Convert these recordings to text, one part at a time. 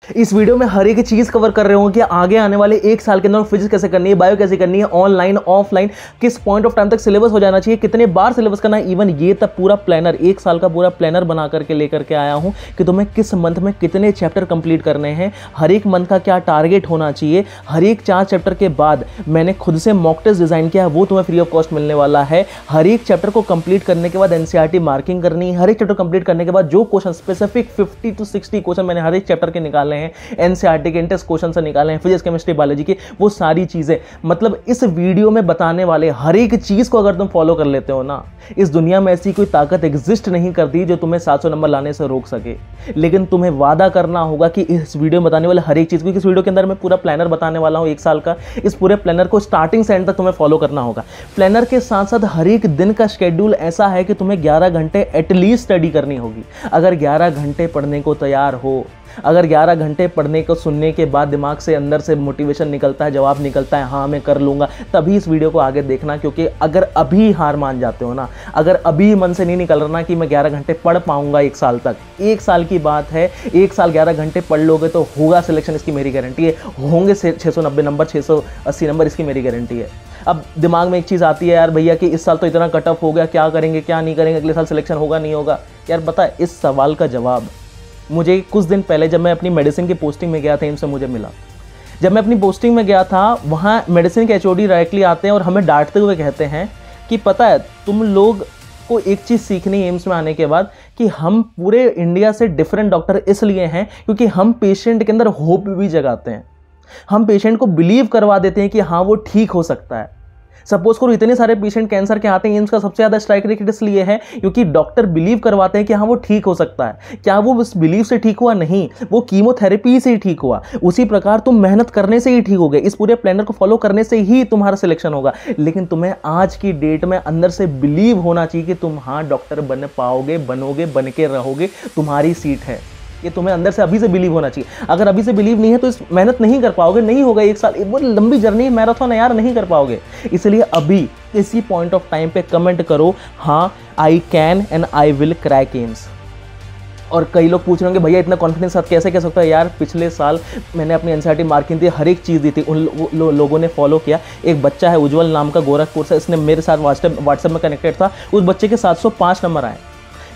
इस वीडियो में हर एक चीज कवर कर रहे हो कि आगे आने वाले एक साल के अंदर फिजिक्स कैसे करनी है, बायो कैसे करनी है, ऑनलाइन ऑफलाइन, किस पॉइंट ऑफ टाइम तक सिलेबस हो जाना चाहिए, कितने बार सिलेबस करना है। इवन ये तक पूरा प्लानर, एक साल का पूरा प्लानर बना करके लेकर के आया हूं कि तुम्हें किस मंथ में कितने चैप्टर कंप्लीट करने हैं, हर एक मंथ का क्या टारगेट होना चाहिए। हर एक 4 चैप्टर के बाद मैंने खुद से मॉक टेस्ट डिजाइन किया है, वो तुम्हें फ्री ऑफ कॉस्ट मिलने वाला है। हर एक चैप्टर को कंप्लीट करने के बाद एनसीईआरटी मार्किंग करनी है। हर एक चैप्टर कंप्लीट करने के बाद जो क्वेश्चन स्पेसिफिक 50 to 60 क्वेश्चन मैंने हर एक चैप्टर के निकाले हैं, एनसीईआरटी के इंटेंस क्वेश्चन से निकाले हैं, फिजिक्स केमिस्ट्री बायोलॉजी के, वो सारी चीजें मतलब इस वीडियो में बताने वाले हर एक चीज को अगर तुम फॉलो कर लेते हो ना, इस दुनिया में ऐसी कोई ताकत एग्जिस्ट नहीं करती जो तुम्हें 700 नंबर लाने से रोक सके। लेकिन तुम्हें वादा करना होगा कि इस वीडियो में बताने वाले हर एक चीज, क्योंकि इस वीडियो के अंदर मैं पूरा प्लानर बताने वाला हूं 1 साल का, इस पूरे प्लानर को स्टार्टिंग से एंड तक तुम्हें फॉलो करना होगा। प्लानर के साथ साथ हर एक दिन का शेड्यूल ऐसा है कि तुम्हें 11 घंटे एटलीस्ट स्टडी करनी होगी। अगर 11 घंटे पढ़ने को तैयार हो, अगर 11 घंटे पढ़ने को सुनने के बाद दिमाग से अंदर से मोटिवेशन निकलता है, जवाब निकलता है हाँ मैं कर लूँगा, तभी इस वीडियो को आगे देखना। क्योंकि अगर अभी हार मान जाते हो ना, अगर अभी मन से नहीं निकल रहा ना कि मैं 11 घंटे पढ़ पाऊंगा 1 साल तक, 1 साल की बात है, 1 साल 11 घंटे पढ़ लोगे तो होगा सिलेक्शन, इसकी मेरी गारंटी है। होंगे 690 नंबर, 680 नंबर, इसकी मेरी गारंटी है। अब दिमाग में एक चीज़ आती है यार भैया कि इस साल तो इतना कट ऑफ हो गया, क्या करेंगे क्या नहीं करेंगे, अगले साल सिलेक्शन होगा नहीं होगा। यार पता है, इस सवाल का जवाब मुझे कुछ दिन पहले जब मैं अपनी मेडिसिन की पोस्टिंग में गया था, इनसे मुझे मिला। जब मैं अपनी पोस्टिंग में गया था, वहाँ मेडिसिन के एचओडी डायरेक्टली आते हैं और हमें डांटते हुए कहते हैं कि पता है तुम लोग को एक चीज़ सीखनी है एम्स में आने के बाद, कि हम पूरे इंडिया से डिफरेंट डॉक्टर इसलिए हैं क्योंकि हम पेशेंट के अंदर होप भी जगाते हैं। हम पेशेंट को बिलीव करवा देते हैं कि हाँ वो ठीक हो सकता है। सपोज करो इतने सारे पेशेंट कैंसर के आते हैं, एम्स का सबसे ज़्यादा स्ट्राइक रेट इसलिए है क्योंकि डॉक्टर बिलीव करवाते हैं कि हाँ वो ठीक हो सकता है। क्या वो उस बिलीव से ठीक हुआ? नहीं, वो कीमोथेरेपी से ही ठीक हुआ। उसी प्रकार तुम मेहनत करने से ही ठीक हो गए, इस पूरे प्लानर को फॉलो करने से ही तुम्हारा सिलेक्शन होगा। लेकिन तुम्हें आज की डेट में अंदर से बिलीव होना चाहिए कि तुम हाँ डॉक्टर बन पाओगे, बनोगे, बन के रहोगे, तुम्हारी सीट है। ये तुम्हें अंदर से अभी से बिलीव होना चाहिए। अगर अभी से बिलीव नहीं है तो इस मेहनत नहीं कर पाओगे, नहीं होगा 1 साल, एक बहुत लंबी जर्नी, मैराथन है यार, नहीं कर पाओगे। इसलिए अभी इसी पॉइंट ऑफ टाइम पे कमेंट करो हाँ I can and I will crack AIIMS. और कई लोग पूछ रहे होंगे भैया इतना कॉन्फिडेंस साथ कैसे कह सकता है? यार पिछले साल मैंने अपनी एनसीईआरटी मार्किंग दी, हर एक चीज़ दी थी, उन लोगों ने फॉलो किया। एक बच्चा है उज्जवल नाम का, गोरखपुर से, इसने मेरे साथ व्हाट्सएप में कनेक्टेड था। उस बच्चे के 705 नंबर आए।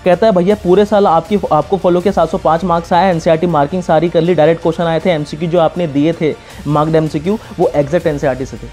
कहता है भैया पूरे साल आपको फॉलो किया, 705 मार्क्स आया, एनसीईआरटी मार्किंग सारी कर ली, डायरेक्ट क्वेश्चन आए थे, एमसीक्यू जो आपने दिए थे मार्क्ड एमसीक्यू वो एग्जैक्ट एनसीईआरटी से थे।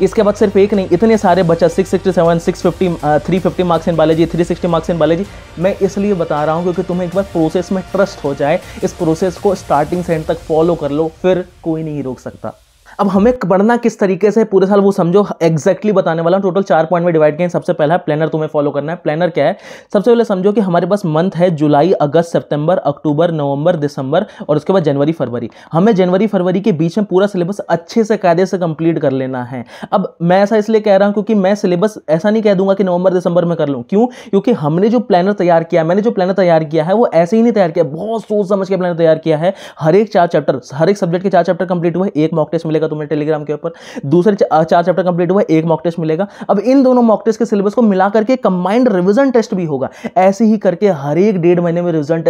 इसके बाद सिर्फ एक नहीं, इतने सारे बच्चा 667, 650, 350 marks in biology, 360 marks in biology. मैं इसलिए बता रहा हूँ क्योंकि तुम्हें एक बार प्रोसेस में ट्रस्ट हो जाए, इस प्रोसेस को स्टार्टिंग से एंड तक फॉलो कर लो, फिर कोई नहीं रोक सकता। अब हमें पढ़ना किस तरीके से पूरे साल वो समझो, एग्जैक्टली बताने वाला हूं। टोटल 4 पॉइंट में डिवाइड किए। सबसे पहला प्लानर तुम्हें फॉलो करना है। प्लानर क्या है? सबसे पहले समझो कि हमारे पास मंथ है जुलाई, अगस्त, सितंबर, अक्टूबर, नवंबर, दिसंबर और उसके बाद जनवरी, फरवरी। हमें जनवरी फरवरी के बीच में पूरा सिलेबस अच्छे से कायदे से कंप्लीट कर लेना है। अब मैं ऐसा इसलिए कह रहा हूं क्योंकि मैं सिलेबस ऐसा नहीं कह दूंगा कि नवंबर दिसंबर में कर लूं। क्यों? क्योंकि हमने जो प्लानर तैयार किया, मैंने जो प्लानर तैयार किया है वो ऐसे ही नहीं तैयार किया, बहुत सोच समझ के प्लानर तैयार किया है। हर एक 4 चैप्टर, हर एक सब्जेक्ट के 4 चैप्टर कंप्लीट हुए, एक मॉक टेस्ट मिलेगा तुम्हें टेलीग्राम के ऊपर, दूसरे 4 चैप्टर कंप्लीट हुआ, एक मॉक टेस्ट मिलेगा। अब इन दोनों मॉक टेस्ट के सिलेबस को मिला करके कंबाइंड रिवीजन टेस्ट भी होगा। ऐसे ही करके हर एक 1.5 महीने में रिवीजन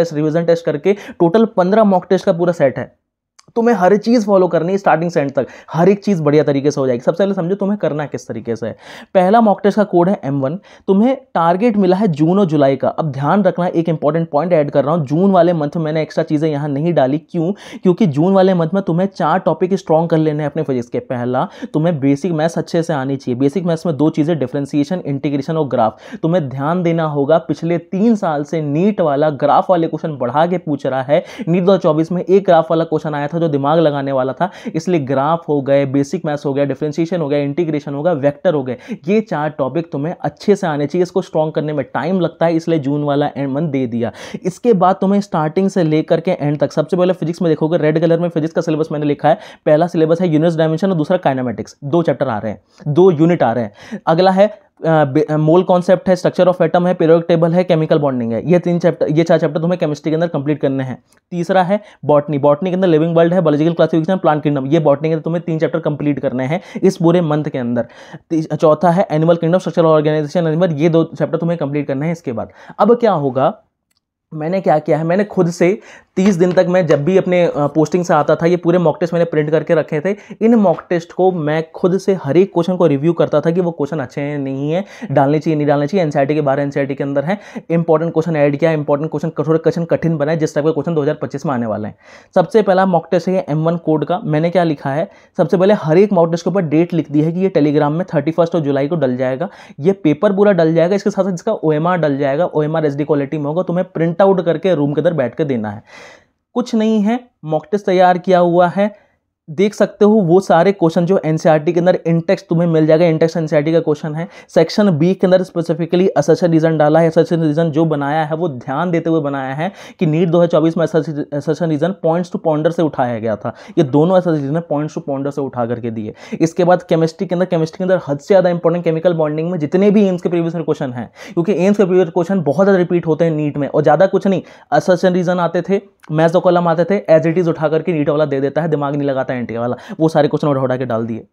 टेस्ट करके टोटल 15 मॉक टेस्ट का पूरा सेट है। तुम्हें हर चीज़ फॉलो करनी है स्टार्टिंग से एंड तक, हर एक चीज़ बढ़िया तरीके से हो जाएगी। सबसे पहले समझो तुम्हें करना किस तरीके से है। पहला मॉक टेस्ट का कोड है M1। तुम्हें टारगेट मिला है जून और जुलाई का। अब ध्यान रखना, एक इंपॉर्टेंट पॉइंट ऐड कर रहा हूं, जून वाले मंथ में मैंने एक्स्ट्रा चीज़ें यहाँ नहीं डाली। क्यों? क्योंकि जून वाले मंथ में तुम्हें 4 टॉपिक स्ट्रॉन्ग कर लेने हैं अपने फिजिक्स के। पहला, तुम्हें बेसिक मैथ्स अच्छे से आनी चाहिए। बेसिक मैथ्स में 2 चीज़ें, डिफरेंशिएशन, इंटीग्रेशन और ग्राफ। तुम्हें ध्यान देना होगा, पिछले 3 साल से नीट वाला ग्राफ वाले क्वेश्चन बढ़ा के पूछ रहा है। नीट 2024 में एक ग्राफ वाला क्वेश्चन आया था जो दिमाग लगाने वाला था, इसलिए ग्राफ हो गए, बेसिक मैथ्स हो गया, डिफरेंशिएशन हो गया, इंटीग्रेशन हो गया, वेक्टर हो गए। ये 4 टॉपिक तुम्हें अच्छे से आने चाहिए। इसको स्ट्रॉन्ग करने में टाइम लगता है, इसलिए जून वाला एंड मंथ दे दिया। इसके बाद तुम्हें स्टार्टिंग से लेकर के एंड तक, सबसे पहले फिजिक्स में देखोगे, रेड कलर में फिजिक्स का सिलेबस मैंने लिखा है। पहला सिलेबस है यूनिट्स डायमेंशन और दूसरा काइनेमेटिक्स। 2 चैप्टर आ रहे हैं, 2 यूनिट आ रहे हैं। अगला है मोल कॉन्सेप्ट है, स्ट्रक्चर ऑफ एटम है, पीरियोडिक टेबल है, केमिकल बॉन्डिंग है। ये 4 चैप्टर तुम्हें केमिस्ट्री के अंदर कंप्लीट करने हैं। तीसरा है बॉटनी के अंदर लिविंग वर्ल्ड है, बायोलॉजिकल क्लासिफिकेशन, प्लांट किंगडम। ये बॉटनी के अंदर तुम्हें 3 चैप्टर कंप्लीट करने हैं इस पूरे मंथ के अंदर। चौथा है एनिमल किंगडम, स्ट्रक्चर ऑर्गेनाइजेशन। ये 2 चैप्टर तुम्हें कंप्लीट करने हैं। इसके बाद अब क्या होगा, मैंने क्या किया है, मैंने खुद से 30 दिन तक मैं जब भी अपने पोस्टिंग से आता था, ये पूरे मॉक टेस्ट मैंने प्रिंट करके रखे थे। इन मॉक टेस्ट को मैं खुद से हर एक क्वेश्चन को रिव्यू करता था कि वो क्वेश्चन अच्छे हैं नहीं है, डालने चाहिए नहीं डालने चाहिए, एनसीईआरटी के बाहर एनसीईआरटी के अंदर है, इंपॉर्टेंट क्वेश्चन ऐड किया, इंपॉर्टेंट क्वेश्चन थोड़े क्वेश्चन कठिन बनाए जिस टाइप के क्वेश्चन 2025 में आने वाले हैं। सबसे पहला मॉक टेस्ट है M1 कोड का। मैंने क्या लिखा है, सबसे पहले हर एक मॉक टेस्ट के ऊपर डेट लिख दी है कि ये टेलीग्राम में 31 जुलाई को डल जाएगा। ये पेपर पूरा डल जाएगा, इसके साथ साथ इसका OMR डल जाएगा। OMR SD क्वालिटी में होगा, तुम्हें प्रिंट आउट करके रूम के अंदर बैठ के देना है। कुछ नहीं है, मॉक टेस्ट तैयार किया हुआ है, देख सकते हो वो सारे क्वेश्चन जो एनसीईआरटी के अंदर इंटेक्स्ट तुम्हें मिल जाएगा। इंटेक्स्ट एनसीईआरटी का क्वेश्चन है। सेक्शन बी के अंदर स्पेसिफिकली असर्शन रीजन डाला है। असर्शन रीजन जो बनाया है वो ध्यान देते हुए बनाया है कि नीट 2024 में assertion reason points to ponder से उठाया गया था। ये दोनों assertion reason points to ponder से उठा करके दिए। इसके बाद केमिस्ट्री के अंदर हद से ज़्यादा इंपॉर्टेंट केमिकल बॉन्डिंग में जितने भी एम्स के प्रीवियस क्वेश्चन हैं, क्योंकि एम्स के प्रीवियस क्वेश्चन बहुत ज़्यादा रिपीट होते हैं नीट में, और ज़्यादा कुछ नहीं, असर्शन रीजन आते थे, मैथ्स कॉलम आते थे, एज इट इज उठा करके नीट वाला दे देता है, दिमाग नहीं लगाता एनटी वाला, वो सारे क्वेश्चन उठा के डाल दिए।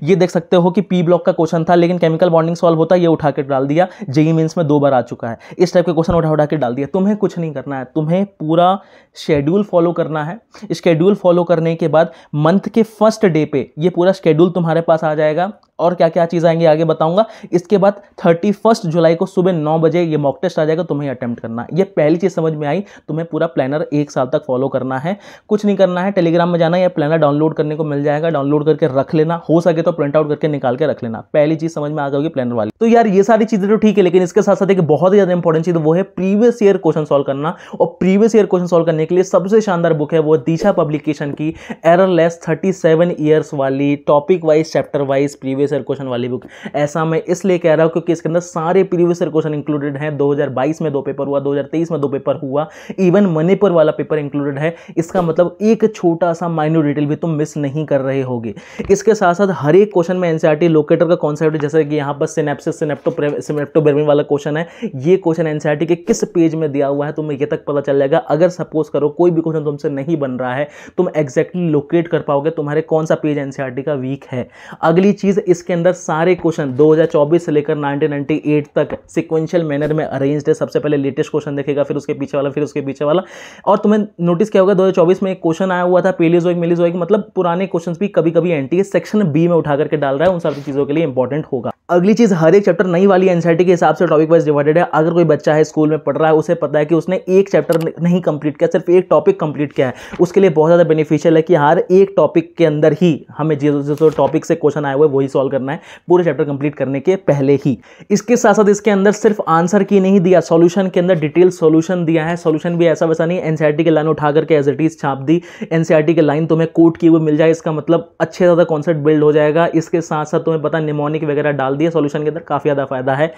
ये देख सकते हो कि पी ब्लॉक का क्वेश्चन था लेकिन केमिकल बॉन्डिंग सॉल्व होता है, ये उठा के डाल दिया। जेईई मेंस में 2 बार आ चुका है। इस टाइप के क्वेश्चन उठा के डाल दिया। तुम्हें कुछ नहीं करना है, तुम्हें पूरा शेड्यूल फॉलो करना है। शेड्यूल फॉलो करने के बाद मंथ के फर्स्ट डे पे ये पूरा शेड्यूल तुम्हारे पास आ जाएगा, और क्या क्या चीज़ आएंगी आगे बताऊंगा। इसके बाद 31 जुलाई को सुबह 9 बजे ये मॉक टेस्ट आ जाएगा, तुम्हें अटेम्प्ट करना है। ये पहली चीज़ समझ में आई। तुम्हें पूरा प्लानर 1 साल तक फॉलो करना है, कुछ नहीं करना है। टेलीग्राम में जाना है, या प्लानर डाउनलोड करने को मिल जाएगा, डाउनलोड करके रख लेना, हो सके तो प्रिंट आउट करके निकाल के रख लेना। पहली चीज़ समझ में आ गई प्लानर वाली। तो यार ये सारी चीज़ें तो ठीक है, लेकिन इसके साथ साथ एक बहुत ही ज़्यादा इंपॉर्टेंट चीज़ वो है प्रीवियस ईयर क्वेश्चन सॉल्व करना। और प्रीवियस ईयर क्वेश्चन सॉल्व करने के लिए सबसे शानदार बुक है वो दिशा पब्लिकेशन की एररलेस 37 ईयर्स वाली topic wise chapter wise previous year question वाली बुक। ऐसा मैं इसलिए कह रहा हूं क्योंकि इसके अंदर सारे प्रीवियस ईयर क्वेश्चन इंक्लूडेड हैं। 2022 में 2 पेपर हुआ, 2023 में 2 पेपर हुआ, इवन मणिपुर वाला पेपर इंक्लूडेड है। इसका मतलब एक छोटा सा माइन्यूट डिटेल भी तुम मिस नहीं कर रहे होगे। इसके साथ साथ हर एक क्वेश्चन में एनसीईआरटी लोकेटर का कॉन्सेप्ट, जैसे कि यहाँ पर सिनेप्सिस सिनेप्टोब्रेमिन वाला क्वेश्चन है, ये क्वेश्चन एनसीईआरटी के किस पेज में दिया हुआ है तुम्हें ये तक पता चल जाएगा। अगर सपोज करो कोई भी क्वेश्चन तुमसे नहीं बन रहा है, तुम एग्जैक्टली लोकेट कर पाओगे तुम्हारे कौन सा पेज एनसीईआरटी का वीक है। अगली चीज, इसके अंदर सारे क्वेश्चन 2024 से लेकर 1998 तक सिक्वेंशियल मैनर में अरेंज्ड है। सबसे पहले लेटेस्ट क्वेश्चन देखेगा, फिर उसके पीछे वाला, फिर उसके पीछे वाला। और तुम्हें नोटिस क्या होगा, 2024 में एक क्वेश्चन आया हुआ था पेलियोजोइक मेलियोजोइक, मतलब पुराने क्वेश्चंस भी कभी कभी एनटीए सेक्शन बी में उठा करके डाल रहा है, उन सारी चीजों के लिए इंपॉर्टेंट होगा। अगली चीज, हर एक चैप्टर नई वाली एनसीईआरटी के हिसाब से टॉपिक वाइज डिवाइडेड है। अगर कोई बच्चा है स्कूल में पढ़ रहा है, उसे पता है कि उसने एक चैप्टर नहीं कंप्लीट किया, सिर्फ एक टॉपिक कंप्लीट किया है, उसके लिए बहुत ज्यादा बेनिफिशियल है कि हर एक टॉपिक के अंदर ही हमें जो टॉपिक से क्वेश्चन आया हुआ है वही सॉल्व करना है, पूरे चैप्टर कंप्लीट करने के पहले ही। इसके साथ साथ इसके अंदर सिर्फ आंसर की नहीं दिया, सॉल्यूशन के अंदर डिटेल सॉल्यूशन दिया है। सॉल्यूशन भी ऐसा वैसा नहीं, एनसीईआरटी के लाइन उठा करके एज इट इज छाप दी, एनसीईआरटी के लाइन तुम्हें कोट किए हुए मिल जाए, इसका मतलब अच्छे ज्यादा कॉन्सेप्ट बिल्ड हो जाएगा। इसके साथ साथ तुम्हें पता निमोनिक वगैरह डाल दिया सॉल्यूशन के अंदर, काफी ज्यादा फायदा है।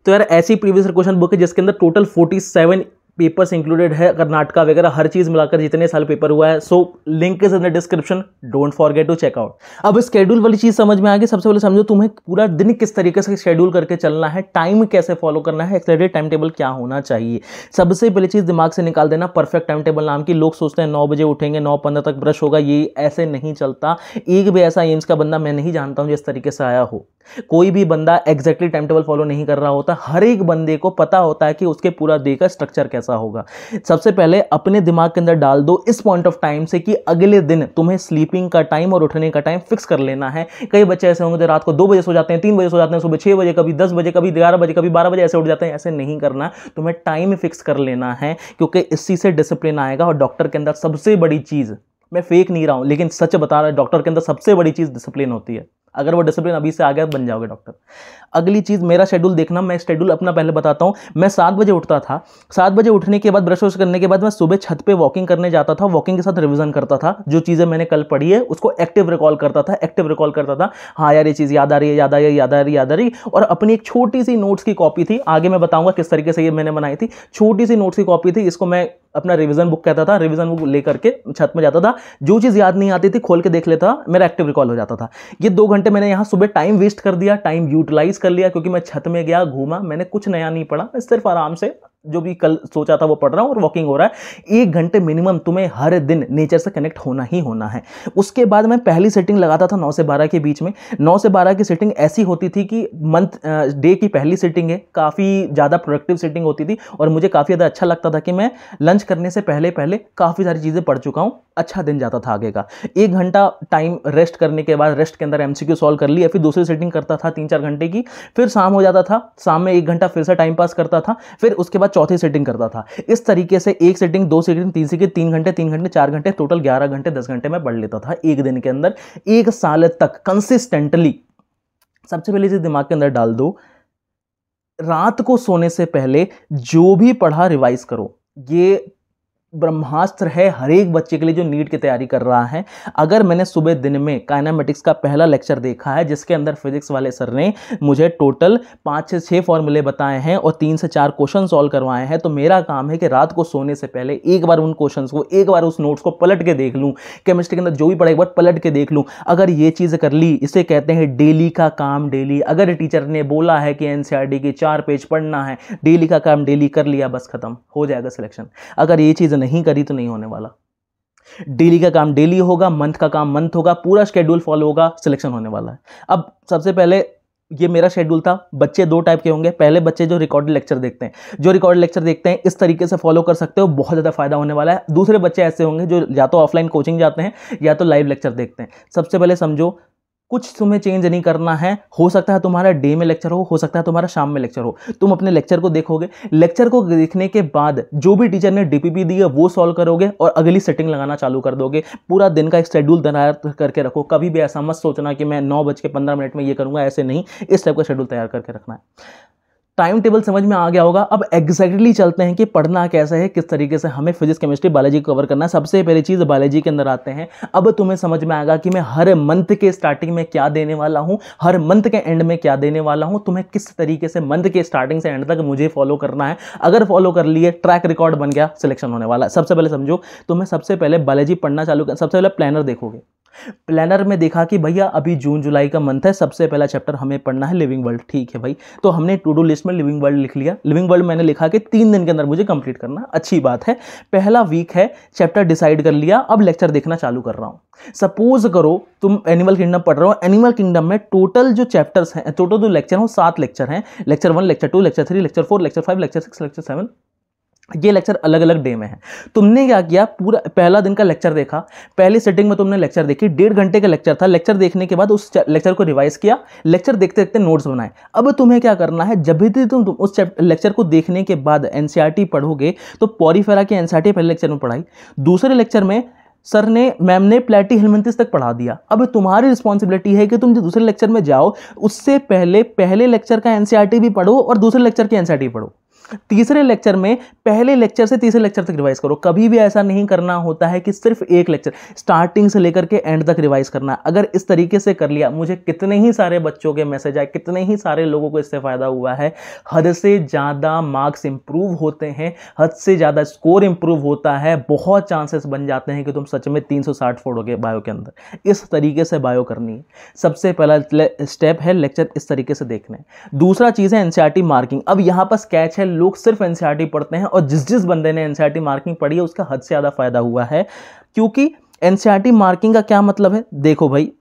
तो यार ऐसी प्रीवियस क्वेश्चन बुक है जिसके अंदर टोटल 47 पेपर्स इंक्लूडेड है, कर्नाटका वगैरह हर चीज मिलाकर जितने साल पेपर हुआ है। So link is in the description, don't forget to check out. अब शेड्यूल वाली चीज समझ में आ गई। सबसे पहले समझो तुम्हें पूरा दिन किस तरीके से शेड्यूल करके चलना है, टाइम कैसे फॉलो करना है, एक्सेलरेटेड टाइम टेबल क्या होना चाहिए। सबसे पहले चीज दिमाग से निकाल देना परफेक्ट टाइम टेबल नाम की। लोग सोचते हैं 9 बजे उठेंगे, 9:15 तक ब्रश होगा, ये ऐसे नहीं चलता। एक भी ऐसा एम्स का बंदा मैं नहीं जानता हूं जिस तरीके से आया हो। कोई भी बंदा एग्जैक्टली टाइम टेबल फॉलो नहीं कर रहा होता। हर एक बंदे को पता होता है कि उसके पूरा डे का स्ट्रक्चर कैसा होगा। सबसे पहले अपने दिमाग के अंदर डाल दो इस पॉइंट ऑफ टाइम से कि अगले दिन तुम्हें स्लीपिंग का टाइम और उठने का टाइम फिक्स कर लेना है। कई बच्चे ऐसे होंगे जो रात को 2 बजे सो जाते हैं, 3 बजे सो जाते हैं, सुबह 6 बजे, कभी 10 बजे, कभी 11 बजे, कभी 12 बजे ऐसे उठ जाते हैं। ऐसे नहीं करना, तुम्हें टाइम फिक्स कर लेना है, क्योंकि इसी से डिसिप्लिन आएगा। और डॉक्टर के अंदर सबसे बड़ी चीज, मैं फेक नहीं रहा हूं लेकिन सच बता रहा हूं, डॉक्टर के अंदर सबसे बड़ी चीज डिसिप्लिन होती है। अगर वो डिसिप्लिन अभी से आ गया बन जाओगे डॉक्टर। अगली चीज, मेरा शेड्यूल देखना। मैं शेड्यूल अपना पहले बताता हूं। मैं 7 बजे उठता था। 7 बजे उठने के बाद ब्रश वश करने के बाद मैं सुबह छत पे वॉकिंग करने जाता था। वॉकिंग के साथ रिवीजन करता था, जो चीजें मैंने कल पढ़ी है उसको एक्टिव रिकॉल करता था। हाँ यार ये चीज याद आ रही है, याद आ रही। और अपनी एक छोटी सी नोट्स की कॉपी थी, आगे मैं बताऊंगा किस तरीके से ये मैंने बनाई थी। छोटी सी नोट्स की कॉपी थी, इसको मैं अपना रिवीजन बुक कहता था। रिवीजन बुक लेकर के छत में जाता था, जो चीज याद नहीं आती थी खोल के देख लेता, मेरा एक्टिव रिकॉल हो जाता था। ये 2 घंटे मैंने यहाँ सुबह टाइम वेस्ट कर दिया, टाइम यूटिलाइज कर लिया, क्योंकि मैं छत में गया, घूमा, मैंने कुछ नया नहीं पढ़ा, मैं सिर्फ आराम से जो भी कल सोचा था वो पढ़ रहा हूँ और वॉकिंग हो रहा है। 1 घंटे मिनिमम तुम्हें हर दिन नेचर से कनेक्ट होना ही होना है। उसके बाद मैं पहली सेटिंग लगाता था 9 से 12 के बीच में। 9 से 12 की सेटिंग ऐसी होती थी कि मंथ डे की पहली सेटिंग है, काफ़ी ज़्यादा प्रोडक्टिव सेटिंग होती थी और मुझे काफ़ी ज़्यादा अच्छा लगता था कि मैं लंच करने से पहले पहले काफ़ी सारी चीज़ें पढ़ चुका हूँ, अच्छा दिन जाता था आगे का। 1 घंटा टाइम रेस्ट करने के बाद रेस्ट के अंदर MCQ सॉल्व कर लिया, फिर दूसरी सेटिंग करता था 3-4 घंटे की, फिर शाम हो जाता था, शाम में 1 घंटा फिर से टाइम पास करता था, फिर उसके बाद चौथी सेटिंग करता था। इस तरीके से 1 सेटिंग 2 सेटिंग 3 सेटिंग 3 घंटे 3 घंटे 4 घंटे टोटल 11 घंटे 10 घंटे में पढ़ लेता था एक दिन के अंदर, 1 साल तक कंसिस्टेंटली। सबसे पहले इसे दिमाग के अंदर डाल दो, रात को सोने से पहले जो भी पढ़ा रिवाइज करो। ये ब्रह्मास्त्र है हर एक बच्चे के लिए जो नीट की तैयारी कर रहा है। अगर मैंने सुबह दिन में काइनेमेटिक्स का पहला लेक्चर देखा है जिसके अंदर फिजिक्स वाले सर ने मुझे टोटल 5 से 6 फॉर्मूले बताए हैं और 3 से 4 क्वेश्चन सॉल्व करवाए हैं, तो मेरा काम है कि रात को सोने से पहले एक बार उन क्वेश्चंस को, एक बार उस नोट्स को पलट के देख लूँ। केमिस्ट्री के अंदर जो भी पढ़ा एक बार पलट के देख लूँ। अगर ये चीज़ कर ली, इसे कहते हैं डेली का काम डेली। अगर टीचर ने बोला है कि NCERT की 4 पेज पढ़ना है, डेली का काम डेली कर लिया, बस खत्म हो जाएगा सिलेक्शन। अगर ये चीज़ नहीं करी तो नहीं होने वाला। डेली का काम डेली होगा, मंथ का काम मंथ होगा, पूरा शेड्यूल फॉलो होगा, सिलेक्शन होने वाला है। अब सबसे पहले ये मेरा शेड्यूल था। बच्चे 2 टाइप के होंगे। पहले बच्चे जो रिकॉर्डेड लेक्चर देखते हैं, इस तरीके से फॉलो कर सकते हो, बहुत ज़्यादा फायदा होने वाला है। दूसरे बच्चे ऐसे होंगे जो या तो ऑफलाइन कोचिंग जाते हैं या तो लाइव लेक्चर देखते हैं। सबसे पहले समझो, कुछ तुम्हें चेंज नहीं करना है। हो सकता है तुम्हारा डे में लेक्चर हो सकता है तुम्हारा शाम में लेक्चर हो। तुम अपने लेक्चर को देखोगे, लेक्चर को देखने के बाद जो भी टीचर ने DPP दी है वो सॉल्व करोगे और अगली सेटिंग लगाना चालू कर दोगे। पूरा दिन का एक शेड्यूल तैयार करके रखो। कभी भी ऐसा मत सोचना कि मैं 9:15 में ये करूंगा, ऐसे नहीं। इस टाइप का शेड्यूल तैयार करके रखना है। टाइम टेबल समझ में आ गया होगा। अब एग्जैक्टली चलते हैं कि पढ़ना कैसे है, किस तरीके से हमें फिजिक्स केमिस्ट्री बायोलॉजी कवर करना है। सबसे पहली चीज़ बायोलॉजी के अंदर आते हैं। अब तुम्हें समझ में आएगा कि मैं हर मंथ के स्टार्टिंग में क्या देने वाला हूं, हर मंथ के एंड में क्या देने वाला हूं। तुम्हें किस तरीके से मंथ के स्टार्टिंग से एंड तक मुझे फॉलो करना है। अगर फॉलो कर लिए, ट्रैक रिकॉर्ड बन गया, सिलेक्शन होने वाला है। सबसे पहले समझो, तुम्हें सबसे पहले बायोलॉजी पढ़ना चालू कर। सबसे पहले प्लानर देखोगे। प्लानर में देखा कि भैया अभी जून जुलाई का मंथ है, सबसे पहला चैप्टर हमें पढ़ना है लिविंग वर्ल्ड। ठीक है भाई, तो हमने टू डू लिस्ट में लिविंग वर्ल्ड लिख लिया। लिविंग वर्ल्ड मैंने लिखा कि 3 दिन के अंदर मुझे कंप्लीट करना, अच्छी बात है। पहला वीक है, चैप्टर डिसाइड कर लिया, अब लेक्चर देखना चालू कर रहा हूं। सपोज करो तुम एनिमल किंगडम पढ़ रहे हो। एनिमल किंगडम में टोटल जो चैप्टर्स हैं, टोटल जो लेक्चर हैं 7 लेक्चर हैं। Lecture 1, lecture 2, lecture 3, lecture 4, lecture 5, lecture 6, lecture 7। ये लेक्चर अलग अलग डे में है। तुमने क्या किया, पूरा पहला दिन का लेक्चर देखा। पहली सेटिंग में तुमने लेक्चर देखी, 1.5 घंटे का लेक्चर था। लेक्चर देखने के बाद उस लेक्चर को रिवाइज किया, लेक्चर देखते देखते नोट्स बनाए। अब तुम्हें क्या करना है, जब भी तुम उस लेक्चर को देखने के बाद NCERT पढ़ोगे तो पॉरीफेरा की NCERT पहले लेक्चर में पढ़ाई, दूसरे लेक्चर में सर ने, मैम ने प्लेटी हेलमिंथिस तक पढ़ा दिया। अब तुम्हारी रिस्पॉन्सिबिलिटी है कि तुम जो दूसरे लेक्चर में जाओ उससे पहले पहले लेक्चर का NCERT भी पढ़ो और दूसरे लेक्चर की NCERT पढ़ो। तीसरे लेक्चर में पहले लेक्चर से तीसरे लेक्चर तक रिवाइज करो। कभी भी ऐसा नहीं करना होता है कि सिर्फ एक लेक्चर स्टार्टिंग से लेकर के एंड तक रिवाइज करना है। अगर इस तरीके से कर लिया, मुझे कितने ही सारे बच्चों के मैसेज आए, कितने ही सारे लोगों को इससे फायदा हुआ है। हद से ज़्यादा मार्क्स इंप्रूव होते हैं, हद से ज़्यादा स्कोर इंप्रूव होता है। बहुत चांसेस बन जाते हैं कि तुम सच में 360 फोड़ोगे बायो के अंदर। इस तरीके से बायो करनी है। सबसे पहला स्टेप है लेक्चर इस तरीके से देखना है। दूसरा चीज़ है NCERT मार्किंग। अब यहाँ पर स्केच है, लोग सिर्फ NCERT पढ़ते हैं और जिस बंदे ने NCERT मार्किंग पढ़ी है उसका हद से ज़्यादा फायदा हुआ है। क्योंकि NCERT मार्किंग का क्या मतलब है, देखो भाई,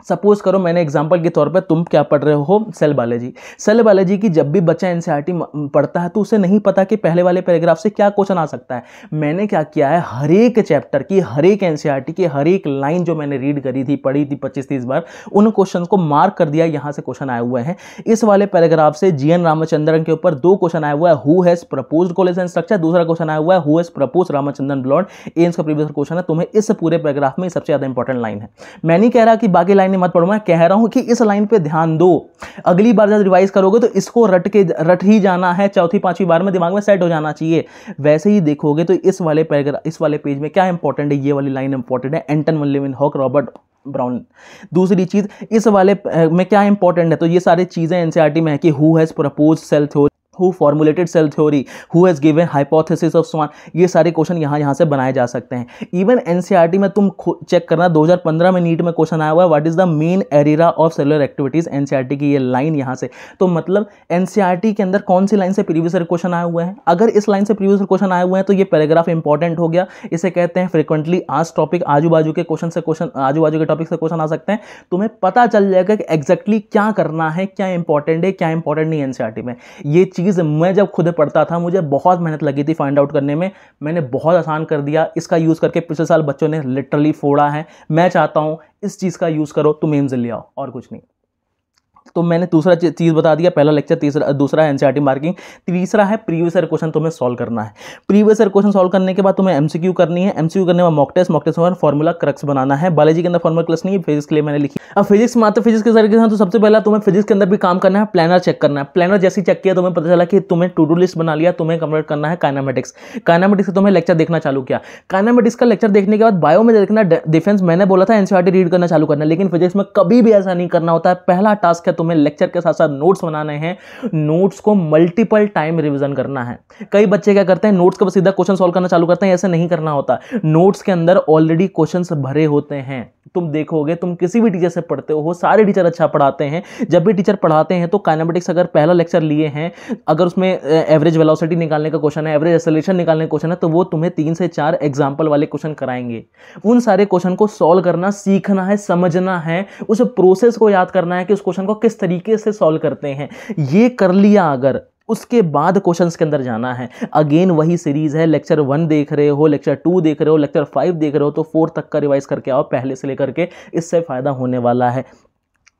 सपोज करो मैंने एग्जांपल के तौर पे, तुम क्या पढ़ रहे हो, सेल बायोलॉजी। सेल बायोलॉजी की जब भी बच्चा NCERT पढ़ता है तो उसे नहीं पता कि पहले वाले पैराग्राफ से क्या क्वेश्चन आ सकता है। मैंने क्या किया है, हर एक चैप्टर की, हर एक NCERT की हर एक लाइन जो मैंने रीड करी थी, पढ़ी थी 25-30 बार, उन क्वेश्चन को मार्क कर दिया, यहाँ से क्वेश्चन आए हुए हैं। इस वाले पैराग्राफ से GN रामचंद्रन के ऊपर 2 क्वेश्चन आया हुआ है, who has proposed collagen structure. दूसरा क्वेश्चन आया हुआ है, who has proposed Ramachandran blond. AIIMS का प्रीवियस क्वेश्चन है। तुम्हें इस पूरे पैराग्राफ में सबसे ज्यादा इंपॉर्टेंट लाइन है। मैं नहीं कह रहा कि बाकी लाइनें मत पढ़ो, मैं कह रहा हूं कि इस लाइन पे ध्यान दो। अगली बार जब रिवाइज करोगे तो इसको रट ही जाना है, चौथी 5वीं बार में दिमाग में सेट हो जाना चाहिए। वैसे ही देखोगे तो इस वाले पैराग्राफ, इस वाले पेज में क्या इंपॉर्टेंट है, ये वाली लाइन इंपॉर्टेंट है, एंटन वन लीeuwenhoek, रॉबर्ट ब्राउन। दूसरी चीज, इस वाले में क्या इंपॉर्टेंट है, तो ये सारी चीजें NCERT में है कि who has proposed cell theory. Who formulated cell theory, who has given hypothesis of Schwann, ये सारे क्वेश्चन यहाँ से बनाए जा सकते हैं। इवन एनसीईआरटी में तुम चेक करना 2015 में नीट में क्वेश्चन आया हुआ है, what is the main area of cellular activities, NCERT की ये लाइन यहाँ से। तो मतलब एनसीईआरटी के अंदर कौन सी लाइन से प्रीवियस ईयर क्वेश्चन आए हुए हैं, अगर इस लाइन से प्रीवियस ईयर क्वेश्चन आए हुए हैं तो ये पैराग्राफ इंपॉर्टेंट हो गया। इसे कहते हैं फ्रिक्वेंटली आस्क्ड टॉपिक, आजू बाजू के टॉपिक से क्वेश्चन आ सकते हैं। तुम्हें पता चल जाएगा कि एग्जैक्टली क्या करना है, क्या इंपॉर्टेंट है, क्या इंपॉर्टेंट नहीं एनसीईआरटी में। ये चीज़ मैं जब खुद पढ़ता था मुझे बहुत मेहनत लगी थी फाइंड आउट करने में, मैंने बहुत आसान कर दिया। इसका यूज़ करके पिछले साल बच्चों ने लिटरली फोड़ा है। मैं चाहता हूँ इस चीज़ का यूज़ करो, तुम एम्स ले आओ, और कुछ नहीं। तो मैंने दूसरा चीज़ बता दिया, पहला लेक्चर, दूसरा है एनसीईआरटी मार्किंग, तीसरा है प्रीवियस ईयर क्वेश्चन तुम्हें सॉल्व करना है। प्रीवियस ईयर क्वेश्चन सॉल्व करने के बाद तुम्हें एमसीक्यू करनी है, एमसीक्यू करने में मॉक टेस्ट में फॉर्मूला क्रक्स बनाना है। बायोलॉजी के अंदर फॉर्मूला क्रक्स नहीं, फिजिक्स के लिए मैंने लिखी। अब फिजिक्स में आते फिजिक्स के तरीके से, तो सबसे पहला तुम्हें फिजिक्स के अंदर भी काम करना है, प्लानर चेक करना है। प्लानर जैसे ही चेक किया तुम्हें पता चला कि तुम्हें टू डू लिस्ट बना लिया, तुम्हें कन्वर्ट करना है काइनेमेटिक्स। काइनेमेटिक्स से तुम्हें लेक्चर देखना चालू किया। काइनेमेटिक्स का लेक्चर देखने के बाद बायो में देखना डिफेंस, मैंने बोला था एनसीईआरटी रीड करना चालू करना, लेकिन फिजिक्स में कभी भी ऐसा नहीं करना होता है। पहला टास्क है तुम्हें लेक्चर के साथ नोट्स बनाने हैं, नोट्स को मल्टीपल टाइम रिवीजन करना है। कई बच्चे क्या करते हैं, नोट्स के बाद सीधा क्वेश्चन सॉल्व करना चालू करते हैं, ऐसे नहीं करना होता। नोट्स के अंदर ऑलरेडी क्वेश्चंस भरे होते हैं। तुम देखोगे, तुम किसी भी टीचर से पढ़ते हो, सारे टीचर अच्छा पढ़ाते हैं। जब भी टीचर पढ़ाते हैं तो काइनेमेटिक्स अगर पहला लेक्चर लिए हैं, अगर उसमें एवरेज वेलोसिटी निकालने का क्वेश्चन है, एवरेज एक्सेलरेशन निकालने का क्वेश्चन है, तो वो तुम्हें 3 से 4 एग्जाम्पल वाले क्वेश्चन कराएंगे। उन सारे क्वेश्चन को सॉल्व करना सीखना है, समझना है, उस प्रोसेस को याद करना है कि उस क्वेश्चन को किस तरीके से सॉल्व करते हैं। ये कर लिया अगर, उसके बाद क्वेश्चंस के अंदर जाना है। अगेन वही सीरीज है, लेक्चर 1 देख रहे हो, लेक्चर 2 देख रहे हो, लेक्चर 5 देख रहे हो, तो 4 तक का रिवाइज करके आओ पहले से लेकर के, इससे फायदा होने वाला है।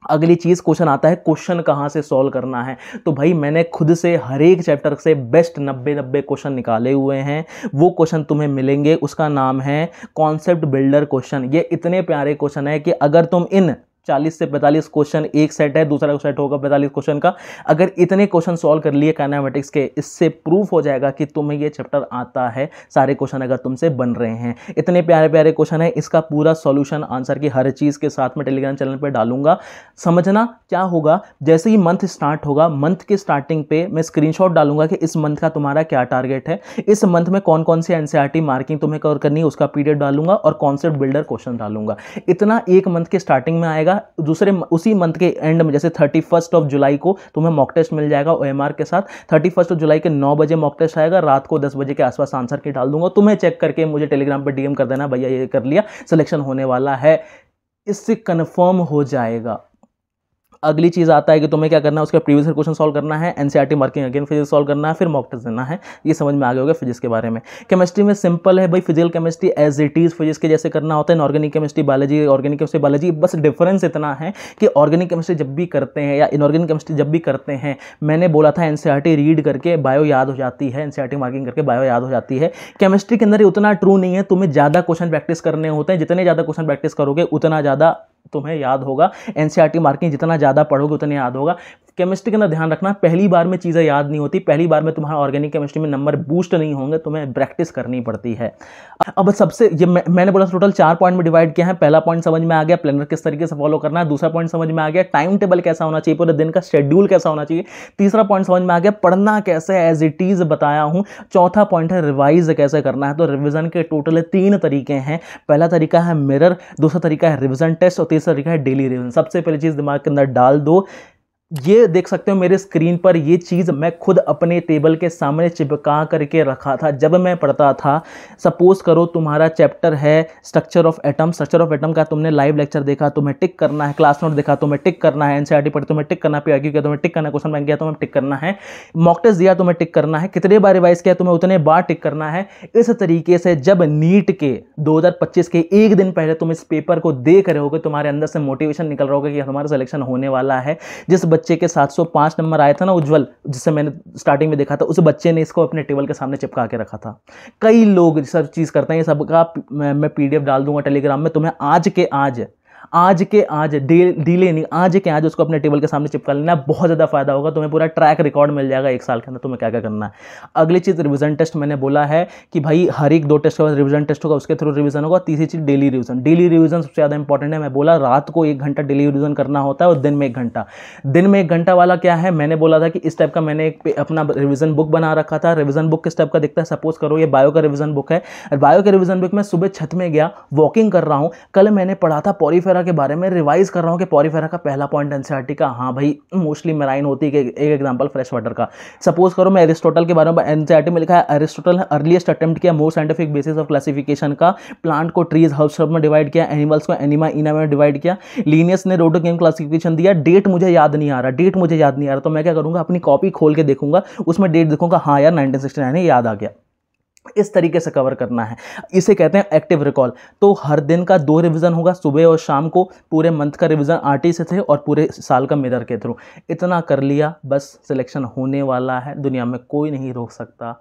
अगली चीज क्वेश्चन आता है, क्वेश्चन कहां से सॉल्व करना है। तो भाई मैंने खुद से हर एक चैप्टर से बेस्ट 90 क्वेश्चन निकाले हुए हैं, वो क्वेश्चन तुम्हें मिलेंगे। उसका नाम है कॉन्सेप्ट बिल्डर क्वेश्चन। ये इतने प्यारे क्वेश्चन है कि अगर तुम इन 40 से 45 क्वेश्चन, एक सेट है, दूसरा सेट होगा 45 क्वेश्चन का, अगर इतने क्वेश्चन सॉल्व कर लिए काइनेमेटिक्स के, इससे प्रूफ हो जाएगा कि तुम्हें ये चैप्टर आता है। सारे क्वेश्चन अगर तुमसे बन रहे हैं, इतने प्यारे प्यारे क्वेश्चन है। इसका पूरा सॉल्यूशन आंसर की हर चीज़ के साथ में टेलीग्राम चैनल पर डालूंगा। समझना क्या होगा, जैसे ही मंथ स्टार्ट होगा, मंथ के स्टार्टिंग पे मैं स्क्रीनशॉट डालूंगा कि इस मंथ का तुम्हारा क्या टारगेट है, इस मंथ में कौन कौन सी एनसीईआरटी मार्किंग तुम्हें कवर करनी है, उसका पीडीएफ डालूंगा और कॉन्सेप्ट बिल्डर क्वेश्चन डालूंगा। इतना एक मंथ के स्टार्टिंग में आएगा। उसी मंथ के एंड में, जैसे 31 जुलाई को तुम्हें मॉक टेस्ट मिल जाएगा ओएमआर के साथ। 31 जुलाई के 9 बजे मॉक टेस्ट आएगा, रात को 10 बजे के आसपास आंसर की डाल दूंगा। तुम्हें चेक करके मुझे टेलीग्राम पर डीएम कर देना, भैया ये कर लिया, सिलेक्शन होने वाला है, इससे कंफर्म हो जाएगा। अगली चीज़ आता है कि तुम्हें क्या करना है, उसका प्रीवियस ईयर क्वेश्चन सॉल्व करना है, NCERT marking again physics solve करना है, फिर मॉक टेस्ट देना है। ये समझ में आ गया होगा फिजिक्स के बारे में। केमिस्ट्री में सिंपल है भाई, physical chemistry as it is physics के जैसे करना होता है। Inorganic chemistry biology, organic chemistry biology, बस डिफरेंस इतना है कि ऑर्गेनिक केमिस्ट्री जब भी करते हैं या इनऑर्गेनिक केमिस्ट्री जब भी करते हैं, मैंने बोला था एनसीईआरटी रीड करके बायो याद हो जाती है, एनसीईआरटी मार्किंग करके बायो याद हो जाती है। केमिस्ट्री के अंदर उतना ट्रू नहीं है, तुम्हें ज़्यादा क्वेश्चन प्रैक्टिस करने होते हैं। जितने ज़्यादा क्वेश्चन प्रैक्टिस करोगे उतना ज़्यादा तुम्हें याद होगा। एनसीईआरटी मार्किंग जितना ज़्यादा पढ़ोगे उतना याद होगा। केमिस्ट्री के अंदर ध्यान रखना, पहली बार में चीज़ें याद नहीं होती, पहली बार में तुम्हारा ऑर्गेनिक केमिस्ट्री में नंबर बूस्ट नहीं होंगे, तुम्हें प्रैक्टिस करनी पड़ती है। अब सबसे ये मैंने बोला टोटल 4 पॉइंट में डिवाइड किया है। पहला पॉइंट समझ में आ गया, प्लानर किस तरीके से फॉलो करना है। दूसरा पॉइंट समझ में आ गया, टाइम टेबल कैसा होना चाहिए, पूरे दिन का शेड्यूल कैसा होना चाहिए। तीसरा पॉइंट समझ में आ गया, पढ़ना कैसे एज इट इज बताया हूँ। चौथा पॉइंट है रिवाइज कैसे करना है। तो रिविजन के टोटल 3 तरीके हैं। पहला तरीका है मिरर, दूसरा तरीका है रिविजन टेस्ट और तीसरा तरीका है डेली रिविजन। सबसे पहली चीज़ दिमाग के अंदर डाल दो, ये देख सकते हो मेरे स्क्रीन पर, ये चीज़ मैं खुद अपने टेबल के सामने चिपका करके रखा था जब मैं पढ़ता था। सपोज करो तुम्हारा चैप्टर है structure of atom. Structure of atom का तुमने लाइव लेक्चर देखा, तुम्हें टिक करना है। क्लास नोट देखा, तुम्हें टिक करना है। एनसीईआरटी पढ़ी, तुम्हें टिक करना है। पीआईक्यू किया, तुम्हें टिक करना है। क्वेश्चन बैंक किया, तुम्हें टिक करना है। मॉक टेस्ट दिया, तुम्हें टिक करना है। कितने बार रिवाइज किया, तुम्हें उतने बार टिक करना है। इस तरीके से जब नीट के 2025 के एक दिन पहले तुम इस पेपर को देख रहे होगे, तुम्हारे अंदर से मोटिवेशन निकल रहा होगा कि हमारा सिलेक्शन होने वाला है। जिस बच्चे के 705 नंबर आया था ना उज्जवल, जिससे मैंने स्टार्टिंग में देखा था, उस बच्चे ने इसको अपने टेबल के सामने चिपका के रखा था। कई लोग सब चीज़ करते हैं, ये सबका मैं पीडीएफ डाल दूंगा टेलीग्राम में। तुम्हें आज के आज आज के आज डिले नहीं, आज के आज उसको अपने टेबल के सामने चिपका लेना, बहुत ज़्यादा फायदा होगा, तुम्हें पूरा ट्रैक रिकॉर्ड मिल जाएगा एक साल के अंदर तुम्हें क्या क्या करना है। अगली चीज़ रिवीजन टेस्ट, मैंने बोला है कि भाई हर एक 2 टेस्ट के बाद रिवीजन टेस्ट होगा, उसके थ्रू रिवीजन होगा। तीसरी चीज़ डेली रिवीजन, डेली रिवीजन सबसे ज़्यादा इंपॉर्टेंट है। मैं बोला रात को 1 घंटा डेली रिवीजन करना होता है और दिन में 1 घंटा। दिन में 1 घंटा वाला क्या है, मैंने बोला था कि इस टाइप का मैंने एक अपना रिवीजन बुक बना रखा था। रिवीजन बुक किस टाइप का दिखता है, सपोज करो ये बायो का रिवीजन बुक है, बायो के रिवीजन बुक में सुबह छत में गया, वॉकिंग कर रहा हूं, कल मैंने पढ़ा था पॉरीफेरा के बारे में, रिवाइज कर रहा हूं कि पॉरीफेरा का पहला पॉइंट एनसीईआरटी का, हाँ भाई मोस्टली मेराइन होती है। एक एग्जांपल फ्रेश वाटर का, सपोज करो मैं एरिस्टोटल के बारे में, एनसीईआरटी में लिखा है अरिस्टोटल ने अर्लीस्ट अटेम्प्ट किया more scientific basis of classification का, प्लांट को ट्रीज हर्ब्स में डिवाइड किया, एनिमल्स को एनिमा इना में डिवाइड किया, लीनियस ने रोडोकेम क्लासिफिकेशन दिया। डेट मुझे याद नहीं आ रहा, तो मैं क्या करूंगा, अपनी कॉपी खोल के देखूंगा, उसमें डेट देखूंगा, हाँ यार 1969 है, याद आ गया। इस तरीके से कवर करना है, इसे कहते हैं एक्टिव रिकॉल। तो हर दिन का 2 रिवीजन होगा, सुबह और शाम को। पूरे मंथ का रिवीजन आरटी से थे और पूरे साल का मिरर के थ्रू। इतना कर लिया, बस सिलेक्शन होने वाला है, दुनिया में कोई नहीं रोक सकता।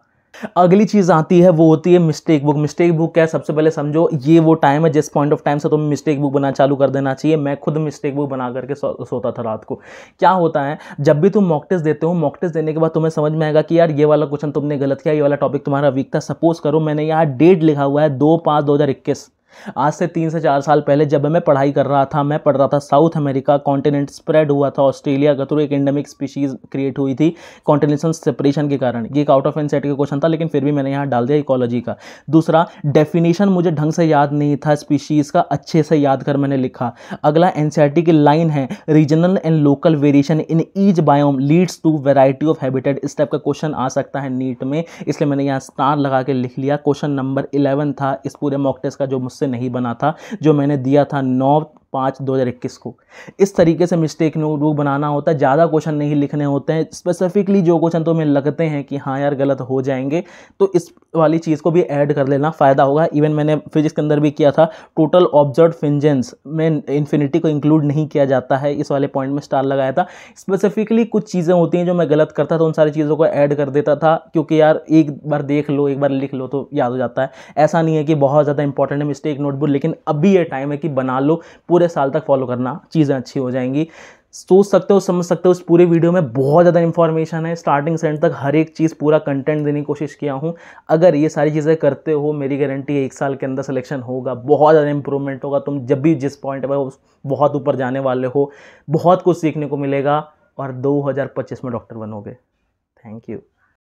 अगली चीज़ आती है, वो होती है मिस्टेक बुक। मिस्टेक बुक क्या है, सबसे पहले समझो ये वो टाइम है जिस पॉइंट ऑफ टाइम से तुम्हें मिस्टेक बुक बनाना चालू कर देना चाहिए। मैं खुद मिस्टेक बुक बना करके सोता था रात को। क्या होता है, जब भी तुम मॉक टेस्ट देते हो, मॉक टेस्ट देने के बाद तुम्हें समझ में आएगा कि यार ये वाला क्वेश्चन तुमने गलत किया, ये वाला टॉपिक तुम्हारा वीक था। सपोज करो मैंने यहाँ डेट लिखा हुआ है 2/5/2021, आज से 3 से 4 साल पहले जब मैं पढ़ाई कर रहा था, मैं पढ़ रहा था साउथ अमेरिका, कॉन्टिनेंट स्प्रेड हुआ था ऑस्ट्रेलिया का थ्रू, एक एंडेमिक स्पीशीज क्रिएट हुई थी कॉन्टिनेंटल सेपरेशन के कारण। ये एक आउट ऑफ एनसीईआरटी का क्वेश्चन था, लेकिन फिर भी मैंने यहाँ डाल दिया इकोलॉजी का। दूसरा, डेफिनेशन मुझे ढंग से याद नहीं था स्पीशीज का, अच्छे से याद कर मैंने लिखा। अगला एनसीईआरटी की लाइन है, regional and local variation in each biome leads to variety of habitat. इस टाइप का क्वेश्चन आ सकता है नीट में, इसलिए मैंने यहाँ स्टार लगा के लिख लिया। क्वेश्चन नंबर 11 था इस पूरे मॉक टेस्ट का, जो मुझसे नहीं बना था, जो मैंने दिया था 9/5/2021 को। इस तरीके से मिस्टेक नोटबुक बनाना होता है, ज़्यादा क्वेश्चन नहीं लिखने होते हैं। स्पेसिफिकली जो क्वेश्चन तुम्हें लगते हैं कि हाँ यार गलत हो जाएंगे, तो इस वाली चीज़ को भी ऐड कर लेना, फ़ायदा होगा। इवन मैंने फिजिक्स के अंदर भी किया था, टोटल ऑब्जर्व फ्रिंजेंस में इन्फिनिटी को इंक्लूड नहीं किया जाता है, इस वाले पॉइंट में स्टार लगाया था। स्पेसिफिकली कुछ चीज़ें होती हैं जो मैं गलत करता था, उन सारी चीज़ों को ऐड कर देता था, क्योंकि यार एक बार देख लो, एक बार लिख लो तो याद हो जाता है। ऐसा नहीं है कि बहुत ज़्यादा इंपॉर्टेंट है मिस्टेक नोटबुक, लेकिन अभी ये टाइम है कि बना लो, पूरे साल तक फॉलो करना, चीज़ें अच्छी हो जाएंगी। सोच सकते हो, समझ सकते हो, इस पूरे वीडियो में बहुत ज़्यादा इंफॉर्मेशन है, स्टार्टिंग से एंड तक हर एक चीज़ पूरा कंटेंट देने की कोशिश किया हूँ। अगर ये सारी चीज़ें करते हो, मेरी गारंटी है 1 साल के अंदर सिलेक्शन होगा, बहुत ज़्यादा इंप्रूवमेंट होगा। तुम जब भी जिस पॉइंट पर बहुत ऊपर जाने वाले हो, बहुत कुछ सीखने को मिलेगा और 2025 में डॉक्टर बनोगे। Thank you.